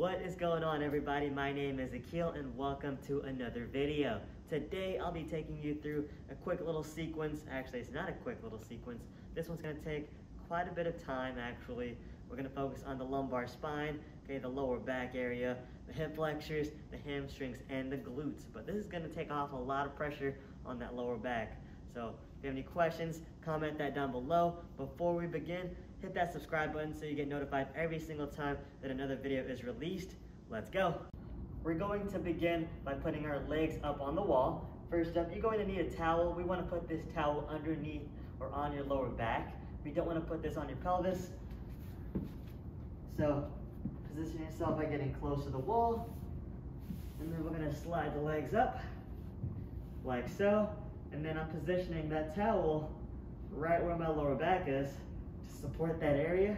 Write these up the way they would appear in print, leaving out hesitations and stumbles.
What is going on, everybody? My name is Akil and welcome to another video. Today I'll be taking you through a quick little sequence. Actually, it's not a quick little sequence. This one's going to take quite a bit of time, actually. We're going to focus on the lumbar spine, okay, the lower back area, the hip flexors, the hamstrings, and the glutes. But this is going to take off a lot of pressure on that lower back. So if you have any questions, comment that down below. Before we begin, hit that subscribe button so you get notified every single time that another video is released. Let's go. We're going to begin by putting our legs up on the wall. First up, you're going to need a towel. We want to put this towel underneath or on your lower back. We don't want to put this on your pelvis. So position yourself by getting close to the wall. And then we're going to slide the legs up like so. And then I'm positioning that towel right where my lower back is to support that area.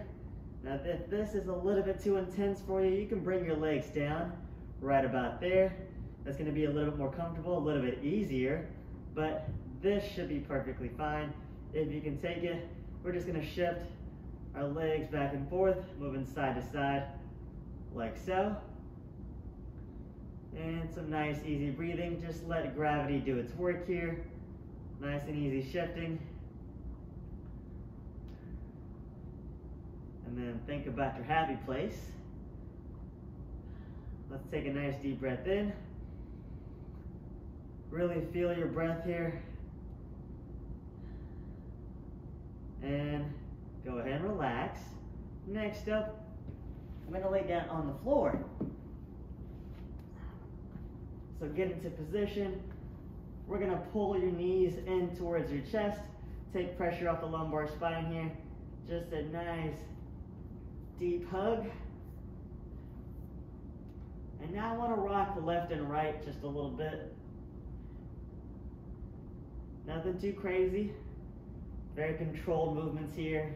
Now if this is a little bit too intense for you, you can bring your legs down right about there. That's going to be a little bit more comfortable, a little bit easier, but this should be perfectly fine. If you can take it, we're just going to shift our legs back and forth, moving side to side like so. And some nice easy breathing. Just let gravity do its work here. Nice and easy shifting. And then think about your happy place. Let's take a nice deep breath in. Really feel your breath here. And go ahead and relax. Next up, I'm going to lay down on the floor. So get into position. We're going to pull your knees in towards your chest. Take pressure off the lumbar spine here. Just a nice deep hug. And now I want to rock the left and right just a little bit. Nothing too crazy. Very controlled movements here.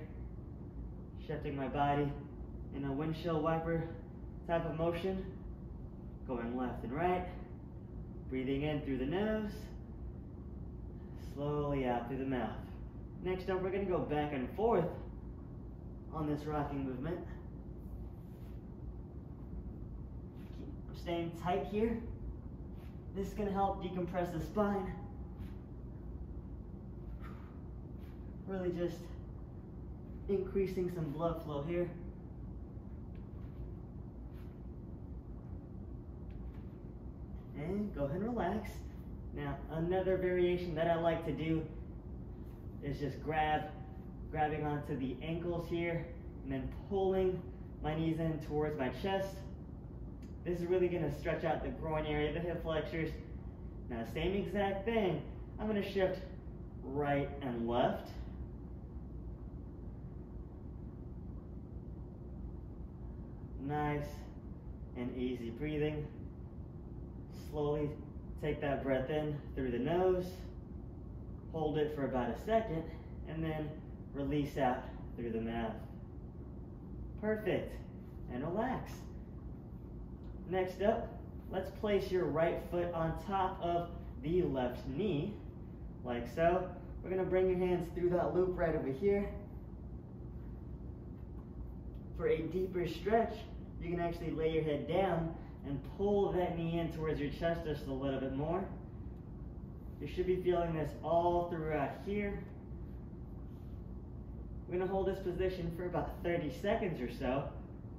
Shifting my body in a windshield wiper type of motion. Going left and right. Breathing in through the nose. Slowly out through the mouth. Next up, we're going to go back and forth on this rocking movement. Keep staying tight here. This is going to help decompress the spine. Really just increasing some blood flow here. And go ahead and relax. Now, another variation that I like to do is just grabbing onto the ankles here and then pulling my knees in towards my chest. This is really going to stretch out the groin area, the hip flexors. Now, same exact thing. I'm going to shift right and left. Nice and easy breathing. Slowly take that breath in through the nose, hold it for about a second, and then release out through the mouth. Perfect, and relax. Next up, let's place your right foot on top of the left knee, like so. We're gonna bring your hands through that loop right over here. For a deeper stretch, you can actually lay your head down and pull that knee in towards your chest just a little bit more. You should be feeling this all throughout here. We're going to hold this position for about 30 seconds or so,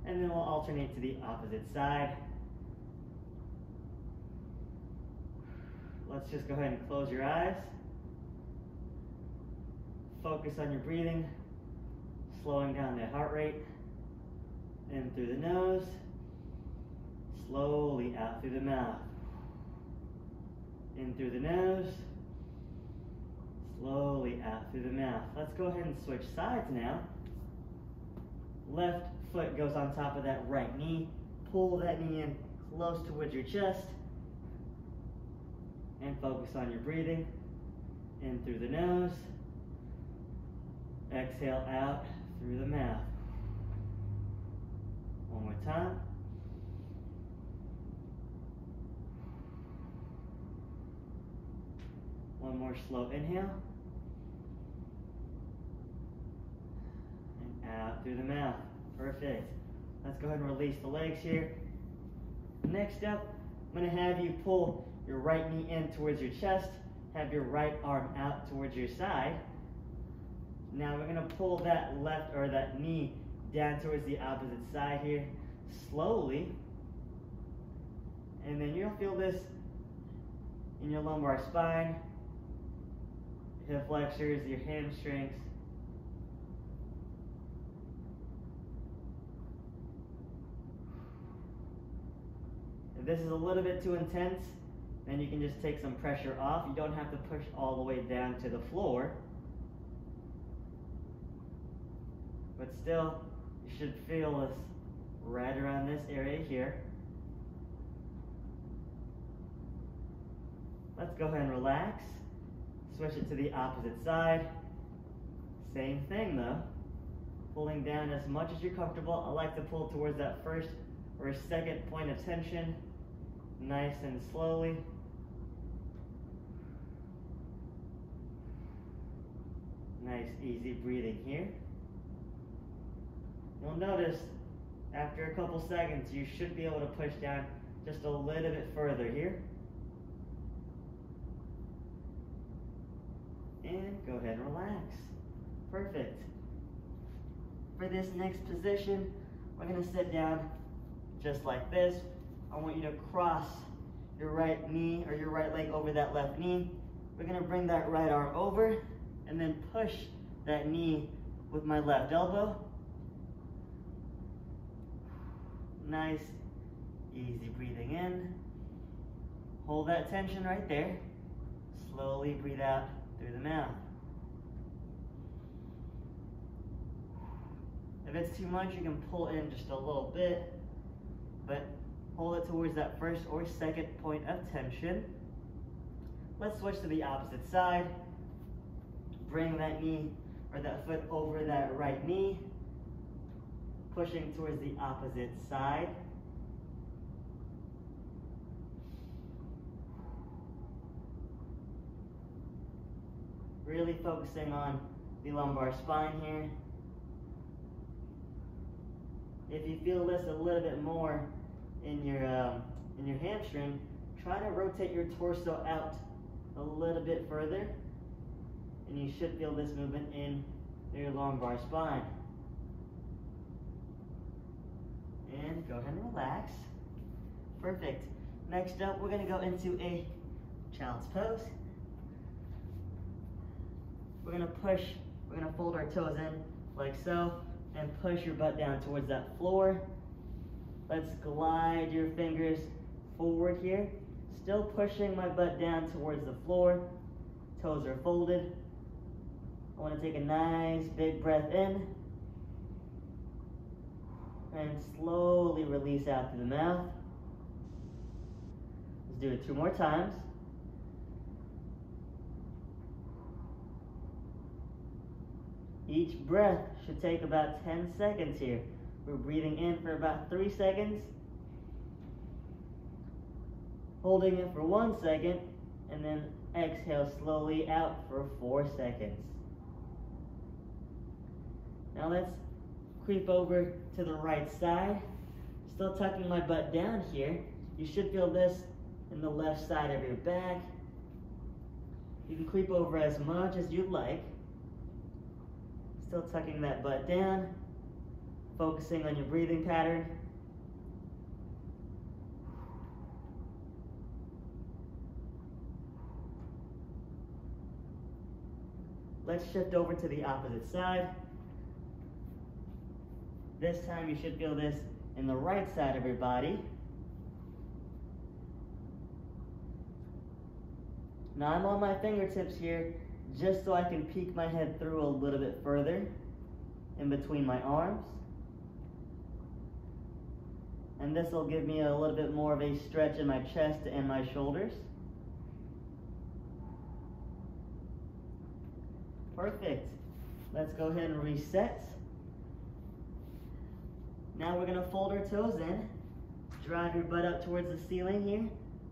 and then we'll alternate to the opposite side. Let's just go ahead and close your eyes. Focus on your breathing, slowing down that heart rate. In through the nose. Slowly out through the mouth. In through the nose. Slowly out through the mouth. Let's go ahead and switch sides now. Left foot goes on top of that right knee. Pull that knee in close towards your chest. And focus on your breathing. In through the nose. Exhale out through the mouth. One more time. One more slow inhale. And out through the mouth. Perfect. Let's go ahead and release the legs here. Next up, I'm going to have you pull your right knee in towards your chest, have your right arm out towards your side. Now we're going to pull that left or that knee down towards the opposite side here, slowly. And then you'll feel this in your lumbar spine, hip flexors, your hamstrings. If this is a little bit too intense, then you can just take some pressure off. You don't have to push all the way down to the floor. But still, you should feel this right around this area here. Let's go ahead and relax. Switch it to the opposite side. Same thing though. Pulling down as much as you're comfortable. I like to pull towards that first or second point of tension. Nice and slowly. Nice, easy breathing here. You'll notice after a couple seconds, you should be able to push down just a little bit further here. And go ahead and relax. Perfect. For this next position, we're going to sit down just like this. I want you to cross your right knee or your right leg over that left knee. We're going to bring that right arm over and then push that knee with my left elbow. Nice, easy breathing in. Hold that tension right there. Slowly breathe out through the mouth. If it's too much, you can pull in just a little bit, but hold it towards that first or second point of tension. Let's switch to the opposite side. Bring that knee or that foot over that right knee, pushing towards the opposite side. Really focusing on the lumbar spine here. If you feel this a little bit more in your hamstring, try to rotate your torso out a little bit further, and you should feel this movement in your lumbar spine. And go ahead and relax. Perfect. Next up, we're going to go into a child's pose. We're going to fold our toes in like so and push your butt down towards that floor. Let's glide your fingers forward here. Still pushing my butt down towards the floor. Toes are folded. I want to take a nice big breath in and slowly release out through the mouth. Let's do it 2 more times. Each breath should take about 10 seconds here. We're breathing in for about 3 seconds, holding it for 1 second, and then exhale slowly out for 4 seconds. Now let's creep over to the right side. Still tucking my butt down here. You should feel this in the left side of your back. You can creep over as much as you'd like. Still tucking that butt down, focusing on your breathing pattern. Let's shift over to the opposite side. This time you should feel this in the right side of your body. Now I'm on my fingertips here just so I can peek my head through a little bit further in between my arms. And this will give me a little bit more of a stretch in my chest and my shoulders. Perfect. Let's go ahead and reset. Now we're going to fold our toes in. Drive your butt up towards the ceiling here.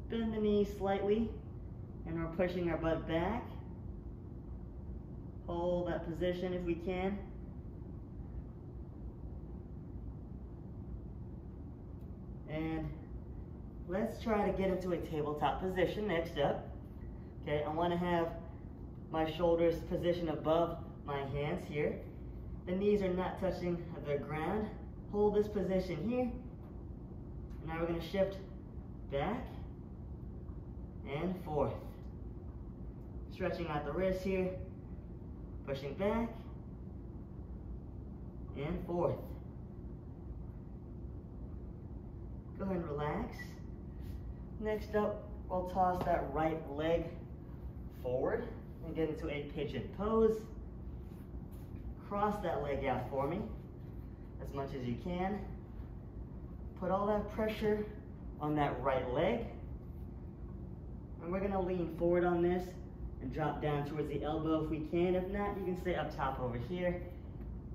Bend the knees slightly. And we're pushing our butt back. Hold that position if we can. And let's try to get into a tabletop position next up. Okay, I want to have my shoulders positioned above my hands here. The knees are not touching the ground. Hold this position here. Now we're going to shift back and forth. Stretching out the wrist here. Pushing back and forth. Go ahead and relax. Next up, we'll toss that right leg forward and get into a pigeon pose. Cross that leg out for me as much as you can. Put all that pressure on that right leg. And we're gonna lean forward on this and drop down towards the elbow if we can. If not, you can stay up top over here.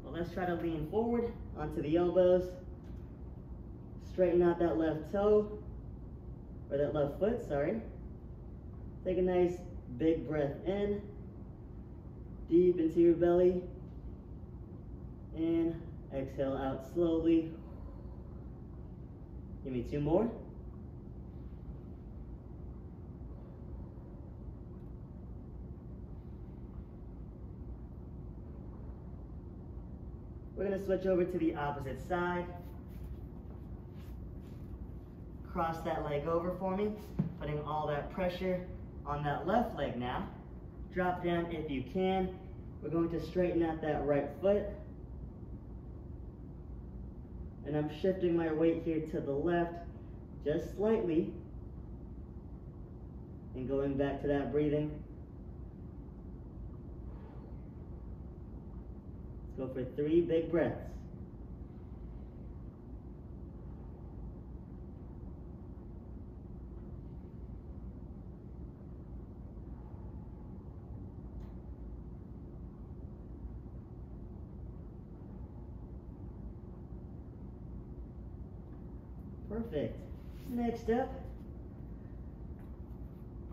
But let's try to lean forward onto the elbows. Straighten out that left toe, or that left foot, sorry. Take a nice big breath in, deep into your belly, and exhale out slowly. Give me 2 more. We're going to switch over to the opposite side. Cross that leg over for me, putting all that pressure on that left leg now. Drop down if you can. We're going to straighten out that right foot. And I'm shifting my weight here to the left just slightly. And going back to that breathing. Let's go for 3 big breaths. Perfect. Next up,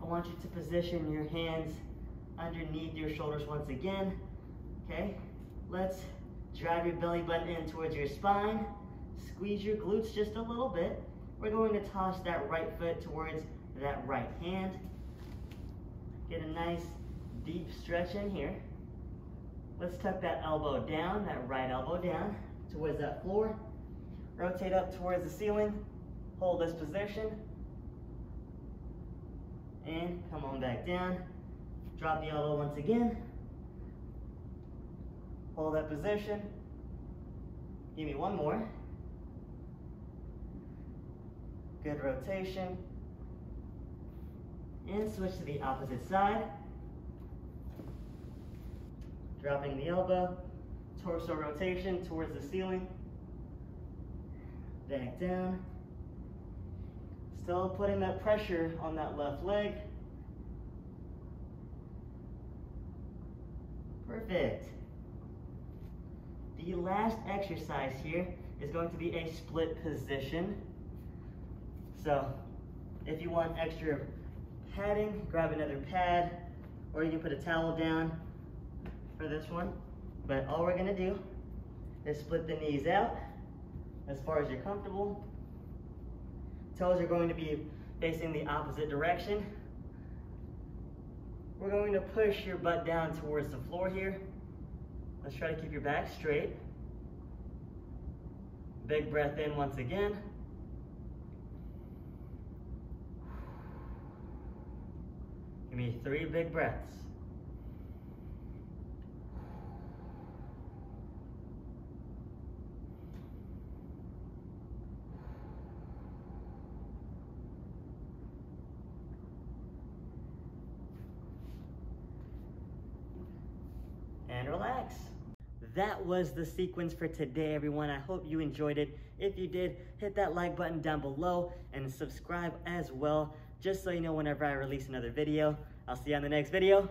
I want you to position your hands underneath your shoulders once again. Okay, let's drive your belly button in towards your spine. Squeeze your glutes just a little bit. We're going to toss that right foot towards that right hand. Get a nice deep stretch in here. Let's tuck that elbow down, that right elbow down towards that floor. Rotate up towards the ceiling. Hold this position. And come on back down. Drop the elbow once again. Hold that position. Give me 1 more. Good rotation. And switch to the opposite side. Dropping the elbow. Torso rotation towards the ceiling. Back down. Still putting that pressure on that left leg. Perfect. The last exercise here is going to be a split position. So if you want extra padding, grab another pad, or you can put a towel down for this one. But all we're gonna do is split the knees out as far as you're comfortable. Toes are going to be facing the opposite direction. We're going to push your butt down towards the floor here. Let's try to keep your back straight. Big breath in once again. Give me 3 big breaths. And relax. That was the sequence for today, everyone. I hope you enjoyed it. If you did, hit that like button down below and subscribe as well, just so you know whenever I release another video. I'll see you on the next video.